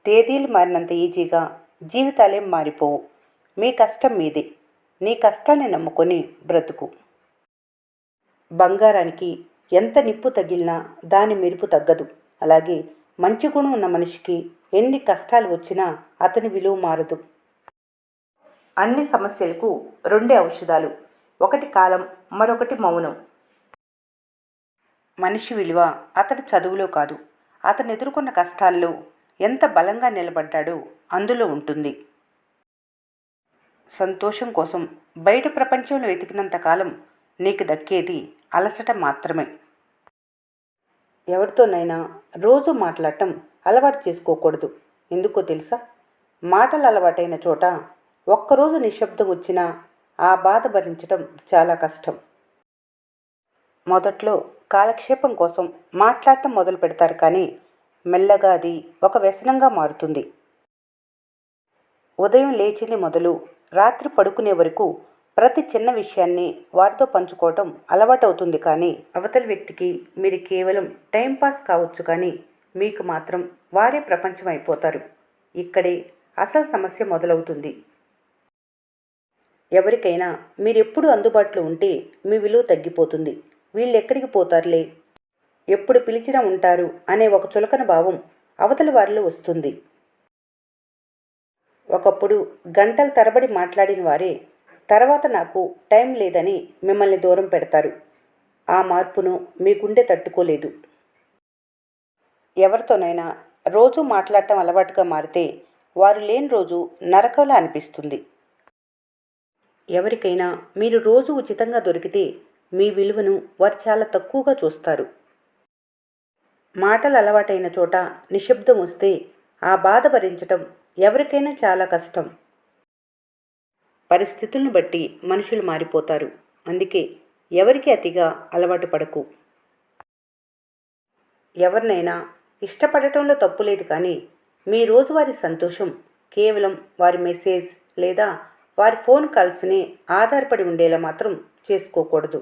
తేదీలు మారినంత ఈజీగా జీవితాలేం మారిపోవు. మీ కష్టం మీదే. నీ కష్టాన్ని నమ్ముకొని బ్రతుకు. బంగారానికి ఎంత నిప్పు తగిలినా దాని మెరుపు తగ్గదు. అలాగే మంచి గుణం ఉన్న మనిషికి ఎన్ని కష్టాలు వచ్చినా అతని విలువ మారదు. అన్ని సమస్యలకు రెండే ఔషధాలు. ఒకటి కాలం, మరొకటి మౌనం. మనిషి విలువ అతని చదువులో కాదు, అతను ఎదుర్కొన్న కష్టాల్లో ఎంత బలంగా నిలబడ్డాడో అందులో ఉంటుంది. సంతోషం కోసం బయట ప్రపంచంలో వెతికినంత కాలం నీకు దక్కేది అలసట మాత్రమే. ఎవరితోనైనా రోజు మాట్లాడటం అలవాటు చేసుకోకూడదు. ఎందుకో తెలుసా? మాటలు అలవాటైన చోట ఒక్కరోజు నిశ్శబ్దం వచ్చినా ఆ బాధ భరించడం చాలా కష్టం. మొదట్లో కాలక్షేపం కోసం మాట్లాడటం మొదలు పెడతారు, కానీ మెల్లగా అది ఒక వ్యసనంగా మారుతుంది. ఉదయం లేచింది మొదలు రాత్రి పడుకునే వరకు ప్రతి చిన్న విషయాన్ని వారితో పంచుకోవటం అలవాటవుతుంది. కానీ అవతలి వ్యక్తికి మీరు కేవలం టైంపాస్ కావచ్చు, కానీ మీకు మాత్రం వారే ప్రపంచం అయిపోతారు. ఇక్కడే అసలు సమస్య మొదలవుతుంది. ఎవరికైనా మీరెప్పుడు అందుబాటులో ఉంటే మీ విలువ తగ్గిపోతుంది. వీళ్ళు ఎక్కడికి పోతారులే, ఎప్పుడు పిలిచినా ఉంటారు అనే ఒక చులకన భావం అవతలి వారిలో వస్తుంది. ఒకప్పుడు గంటల తరబడి మాట్లాడిన వారే తర్వాత నాకు టైం లేదని మిమ్మల్ని దూరం పెడతారు. ఆ మార్పును మీ గుండె తట్టుకోలేదు. ఎవరితోనైనా రోజు మాట్లాడటం అలవాటుగా మారితే వారు లేని రోజు నరకంలా అనిపిస్తుంది. ఎవరికైనా మీరు రోజు ఉచితంగా దొరికితే మీ విలువను వారు చాలా తక్కువగా చూస్తారు. మాటలు అలవాటైన చోట నిశ్శబ్దం వస్తే ఆ బాధ భరించటం ఎవరికైనా చాలా కష్టం. పరిస్థితులను బట్టి మనుషులు మారిపోతారు. అందుకే ఎవరికి అతిగా అలవాటు పడకు. ఎవరినైనా ఇష్టపడటంలో తప్పు లేదు, కానీ మీ రోజువారీ సంతోషం కేవలం వారి మెసేజ్ లేదా వారి ఫోన్ కాల్స్ని ఆధారపడి ఉండేలా మాత్రం చేసుకోకూడదు.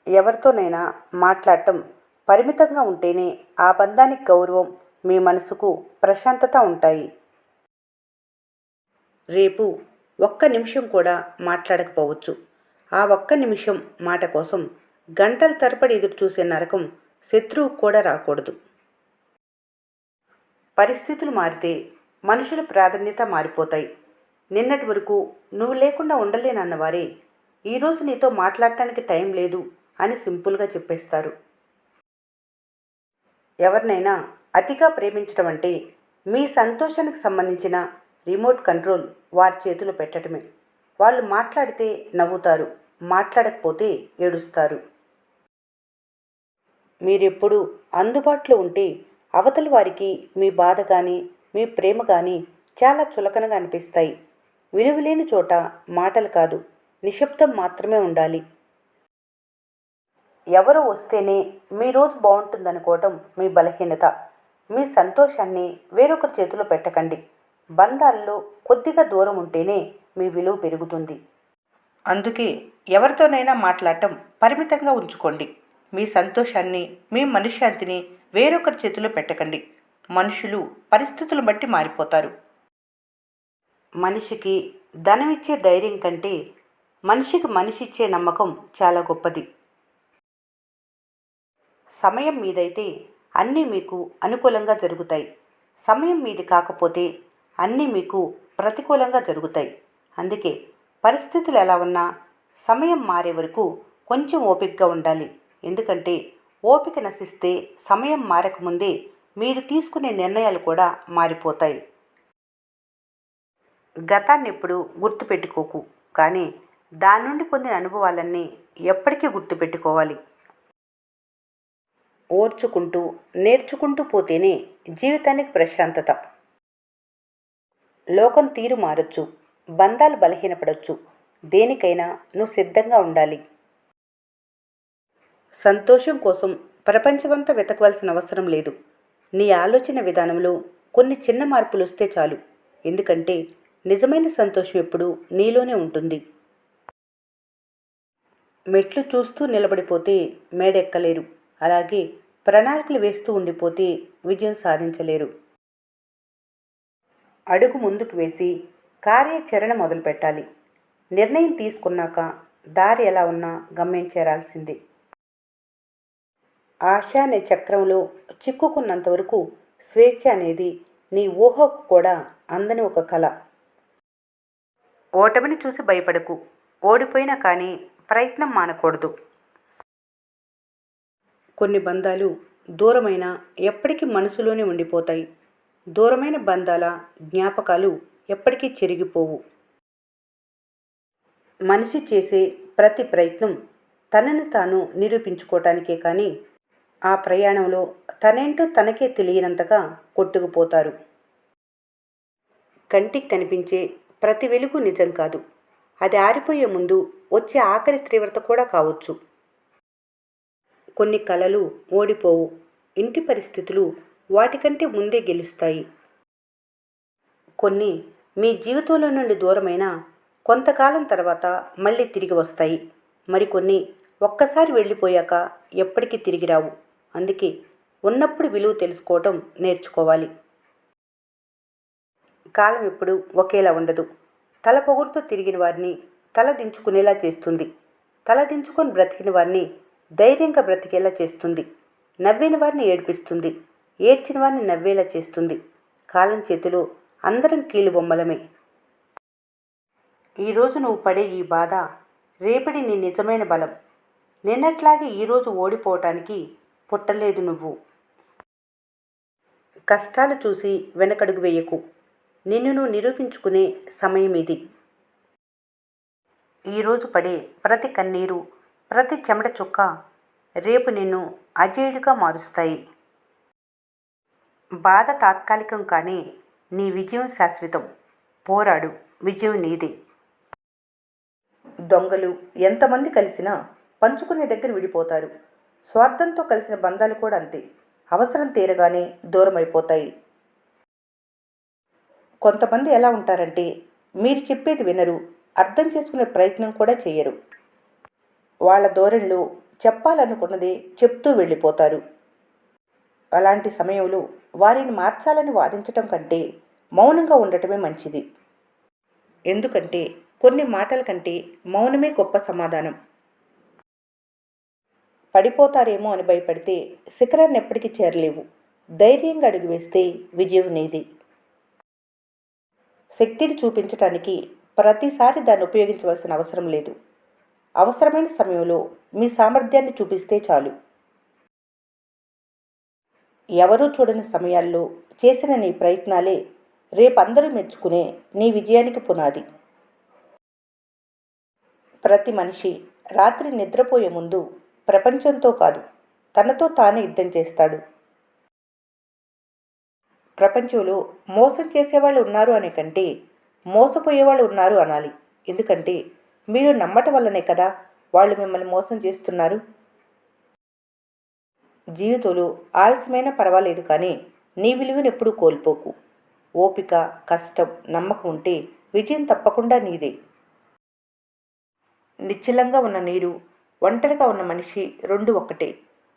ఎవరితోనైనా మాట్లాడటం పరిమితంగా ఉంటేనే ఆ బంధానికి గౌరవం, మీ మనసుకు ప్రశాంతత ఉంటాయి. రేపు ఒక్క నిమిషం కూడా మాట్లాడకపోవచ్చు. ఆ ఒక్క నిమిషం మాట కోసం గంటల తరబడి ఎదురు చూసే నరకం శత్రువు కూడా రాకూడదు. పరిస్థితులు మారితే మనుషుల ప్రాధాన్యత మారిపోతాయి. నిన్నటి వరకు నువ్వు లేకుండా ఉండలేనన్నవారే ఈరోజు నీతో మాట్లాడటానికి టైం లేదు అని సింపుల్గా చెప్పేస్తారు. ఎవరినైనా అతిగా ప్రేమించడం అంటే మీ సంతోషానికి సంబంధించిన రిమోట్ కంట్రోల్ వారి చేతిలో పెట్టడమే. వాళ్ళు మాట్లాడితే నవ్వుతారు, మాట్లాడకపోతే ఏడుస్తారు. మీరెప్పుడు అందుబాటులో ఉంటే అవతలి వారికి మీ బాధ కానీ మీ ప్రేమ కానీ చాలా చులకనగా అనిపిస్తాయి. విలువలేని చోట మాటలు కాదు, నిశ్శబ్దం మాత్రమే ఉండాలి. ఎవరో వస్తేనే మీ రోజు బాగుంటుందనుకోవటం మీ బలహీనత. మీ సంతోషాన్ని వేరొకరి చేతిలో పెట్టకండి. బంధాల్లో కొద్దిగా దూరం ఉంటేనే మీ విలువ పెరుగుతుంది. అందుకే ఎవరితోనైనా మాట్లాడటం పరిమితంగా ఉంచుకోండి. మీ సంతోషాన్ని, మీ మనశ్శాంతిని వేరొకరి చేతిలో పెట్టకండి. మనుషులు పరిస్థితులను బట్టి మారిపోతారు. మనిషికి ధనమిచ్చే ధైర్యం కంటే మనిషికి మనిషిచ్చే నమ్మకం చాలా గొప్పది. సమయం మీదైతే అన్నీ మీకు అనుకూలంగా జరుగుతాయి. సమయం మీది కాకపోతే అన్నీ మీకు ప్రతికూలంగా జరుగుతాయి. అందుకే పరిస్థితులు ఎలా ఉన్నా సమయం మారే వరకు కొంచెం ఓపికగా ఉండాలి. ఎందుకంటే ఓపిక నశిస్తే సమయం మారకముందే మీరు తీసుకునే నిర్ణయాలు కూడా మారిపోతాయి. గతాన్ని ఎప్పుడు గుర్తుపెట్టుకోకు, కానీ దాని నుండి పొందిన అనుభవాలన్నీ ఎప్పటికీ గుర్తుపెట్టుకోవాలి. ఓర్చుకుంటూ నేర్చుకుంటూ పోతేనే జీవితానికి ప్రశాంతత. లోకం తీరు మారొచ్చు, బంధాలు బలహీనపడవచ్చు. దేనికైనా నువ్వు సిద్ధంగా ఉండాలి. సంతోషం కోసం ప్రపంచమంతా వెతకవలసిన అవసరం లేదు. నీ ఆలోచన విధానంలో కొన్ని చిన్న మార్పులు వస్తే చాలు. ఎందుకంటే నిజమైన సంతోషం ఎప్పుడూ నీలోనే ఉంటుంది. మెట్లు చూస్తూ నిలబడిపోతే మేడెక్కలేరు. అలాగే ప్రణాళికలు వేస్తూ ఉండిపోతే విజయం సాధించలేరు. అడుగు ముందుకు వేసి కార్యాచరణ మొదలుపెట్టాలి. నిర్ణయం తీసుకున్నాక దారి ఎలా ఉన్నా గమ్యం చేరాల్సిందే. ఆశ అనే చక్రంలో చిక్కుకున్నంతవరకు స్వేచ్ఛ అనేది నీ ఊహకు కూడా అందని ఒక కళ. ఓటమిని చూసి భయపడకు. ఓడిపోయినా కానీ ప్రయత్నం మానకూడదు. కొన్ని బంధాలు దూరమైన ఎప్పటికీ మనసులోనే ఉండిపోతాయి. దూరమైన బంధాల జ్ఞాపకాలు ఎప్పటికీ చెరిగిపోవు. మనిషి చేసే ప్రతి ప్రయత్నం తనని తాను నిరూపించుకోవటానికే కానీ ఆ ప్రయాణంలో తనేంటో తనకే తెలియనంతగా కొట్టుకుపోతారు. కంటికి కనిపించే ప్రతి వెలుగు నిజం కాదు. అది ఆరిపోయే ముందు వచ్చే ఆఖరి తీవ్రత కూడా కావచ్చు. కొన్ని కలలు ఓడిపోవు. ఇంటి పరిస్థితులు వాటికంటే ముందే గెలుస్తాయి. కొన్ని మీ జీవితంలో నుండి దూరమైన కొంతకాలం తర్వాత మళ్ళీ తిరిగి వస్తాయి. మరికొన్ని ఒక్కసారి వెళ్ళిపోయాక ఎప్పటికీ తిరిగి రావు. అందుకే ఉన్నప్పుడు విలువ తెలుసుకోవటం నేర్చుకోవాలి. కాలం ఎప్పుడు ఒకేలా ఉండదు. తల పొగురుతో తిరిగిన వారిని తల దించుకునేలా చేస్తుంది. తల దించుకొని బ్రతికిన వారిని ధైర్యంగా బ్రతికేలా చేస్తుంది. నవ్విన వారిని ఏడ్పిస్తుంది. ఏడ్చిన వారిని నవ్వేలా చేస్తుంది. కాలం చేతిలో అందరం కీలు బొమ్మలమే. ఈరోజు నువ్వు పడే ఈ బాధ రేపటి నీ నిజమైన బలం. నిన్నట్లాగే ఈరోజు ఓడిపోవటానికి పుట్టలేదు నువ్వు. కష్టాలు చూసి వెనకడుగు వేయకు. నిన్ను నువ్వు నిరూపించుకునే సమయం ఇది. ఈరోజు పడే ప్రతి కన్నీరు, ప్రతి చెమట చుక్క రేపు నిన్ను అజేయుడిగా మారుస్తాయి. బాధ తాత్కాలికం కానీ నీ విజయం శాశ్వతం. పోరాడు, విజయం నీదే. దొంగలు ఎంతమంది కలిసినా పంచుకునే దగ్గర విడిపోతారు. స్వార్థంతో కలిసిన బంధాలు కూడా అంతే. అవసరం తీరగానే దూరం అయిపోతాయి. కొంతమంది ఎలా ఉంటారంటే మీరు చెప్పేది వినరు, అర్థం చేసుకునే ప్రయత్నం కూడా చేయరు. వాళ్ళ ధోరణిలో చెప్పాలనుకున్నదే చెప్తూ వెళ్ళిపోతారు. అలాంటి సమయంలో వారిని మార్చాలని వాదించటం కంటే మౌనంగా ఉండటమే మంచిది. ఎందుకంటే కొన్ని మాటల కంటే మౌనమే గొప్ప సమాధానం. పడిపోతారేమో అని భయపడితే శిఖరాన్ని ఎప్పటికీ చేరలేవు. ధైర్యంగా అడుగు వేస్తే విజయం నీది. శక్తిని చూపించటానికి ప్రతిసారి దాన్ని ఉపయోగించవలసిన అవసరం లేదు. అవసరమైన సమయంలో మీ సామర్థ్యాన్ని చూపిస్తే చాలు. ఎవరూ చూడని సమయాల్లో చేసిన నీ ప్రయత్నాలే రేపందరూ మెచ్చుకునే నీ విజయానికి పునాది. ప్రతి మనిషి రాత్రి నిద్రపోయే ముందు ప్రపంచంతో కాదు, తనతో తానే యుద్ధం చేస్తాడు. ప్రపంచంలో మోసం చేసేవాళ్ళు ఉన్నారు అనే కంటే మోసపోయేవాళ్ళు ఉన్నారు అనాలి. ఎందుకంటే మీరు నమ్మటం వల్లనే కదా వాళ్ళు మిమ్మల్ని మోసం చేస్తున్నారు. జీవితంలో ఆలస్యమైనా పర్వాలేదు కానీ నీ విలువను ఎప్పుడూ కోల్పోకు. ఓపిక, కష్టం, నమ్మకం ఉంటే విజయం తప్పకుండా నీదే. నిశ్చలంగా ఉన్న నీరు, ఒంటరిగా ఉన్న మనిషి రెండు ఒక్కటే.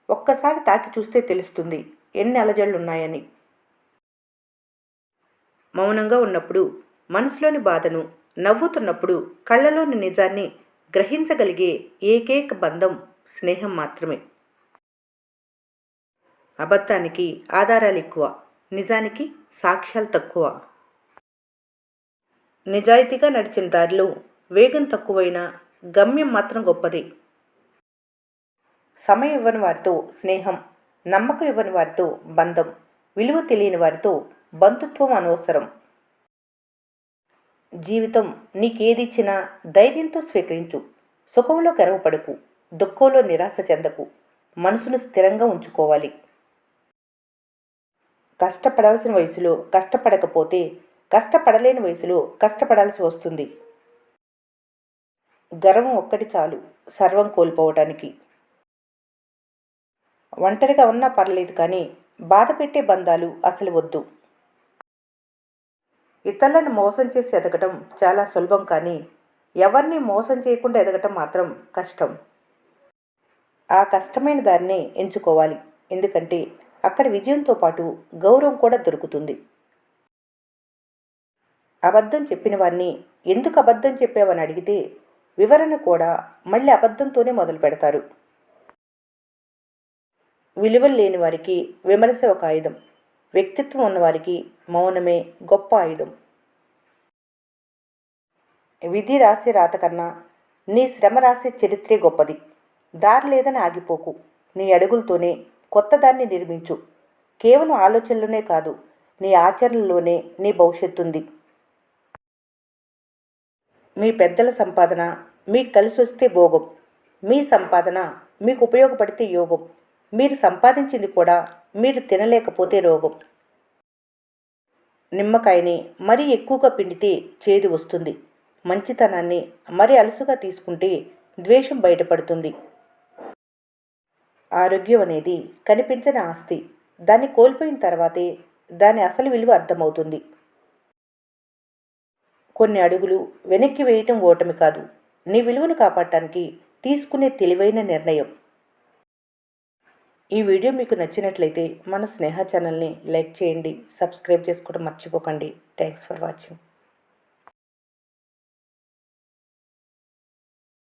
ఒక్కసారి తాకి చూస్తే తెలుస్తుంది ఎన్ని అలజడులున్నాయని. మౌనంగా ఉన్నప్పుడు మనసులోని బాధను, నవ్వుతున్నప్పుడు కళ్ళలోని నిజాన్ని గ్రహించగలిగే ఏకైక బంధం స్నేహం మాత్రమే. అబద్ధానికి ఆధారాలు ఎక్కువ, నిజానికి సాక్ష్యాలు తక్కువ. నిజాయితీగా నడిచిన దారిలో వేగం తక్కువైనా గమ్యం మాత్రం గొప్పదే. సమయం ఇవ్వని వారితో స్నేహం, నమ్మకం ఇవ్వని వారితో బంధం, విలువ తెలియని వారితో బంధుత్వం అనవసరం. జీవితం నీకేదిచ్చినా ధైర్యంతో స్వీకరించు. సుఖంలో గర్వపడకు, దుఃఖంలో నిరాశ చెందకు. మనసును స్థిరంగా ఉంచుకోవాలి. కష్టపడాల్సిన వయసులో కష్టపడకపోతే కష్టపడలేని వయసులో కష్టపడాల్సి వస్తుంది. గర్వం ఒక్కటి చాలు సర్వం కోల్పోవటానికి. ఒంటరిగా ఉన్నా పర్లేదు కానీ బాధ పెట్టే బంధాలు అసలు వద్దు. ఇతరులను మోసం చేసి ఎదగటం చాలా సులభం కానీ ఎవరిని మోసం చేయకుండా ఎదగటం మాత్రం కష్టం. ఆ కష్టమైన దారిని ఎంచుకోవాలి. ఎందుకంటే అక్కడ విజయంతో పాటు గౌరవం కూడా దొరుకుతుంది. అబద్ధం చెప్పిన వారిని ఎందుకు అబద్ధం చెప్పావని అడిగితే వివరణ కూడా మళ్ళీ అబద్ధంతోనే మొదలు పెడతారు. విలువలు లేని వారికి విమర్శ ఒక ఆయుధం, వ్యక్తిత్వం ఉన్నవారికి మౌనమే గొప్ప ఆయుధం. విధి రాసే రాత కన్నా నీ శ్రమ రాసే చరిత్రే గొప్పది. దారి లేదని ఆగిపోకు, నీ అడుగులతోనే కొత్త దాన్ని నిర్మించు. కేవలం ఆలోచనలోనే కాదు, నీ ఆచరణలోనే నీ భవిష్యత్తుంది. మీ పెద్దల సంపాదన మీకు కలిసి వస్తే భోగం, మీ సంపాదన మీకు ఉపయోగపడితే యోగం. మీరు సంపాదించింది కూడా మీరు తినలేకపోతే రోగం. నిమ్మకాయని మరీ ఎక్కువగా పిండితే చేదు వస్తుంది. మంచితనాన్ని మరీ అలుసుగా తీసుకుంటే ద్వేషం బయటపడుతుంది. ఆరోగ్యం అనేది కనిపించని ఆస్తి. దాన్ని కోల్పోయిన తర్వాతే దాని అసలు విలువ అర్థమవుతుంది. కొన్ని అడుగులు వెనక్కి వేయటం ఓటమి కాదు, నీ విలువను కాపాడటానికి తీసుకునే తెలివైన నిర్ణయం. ఈ వీడియో మీకు నచ్చినట్లయితే మన స్నేహ ఛానల్ని లైక్ చేయండి, సబ్స్క్రైబ్ చేసుకోవడం మర్చిపోకండి. Thanks for watching.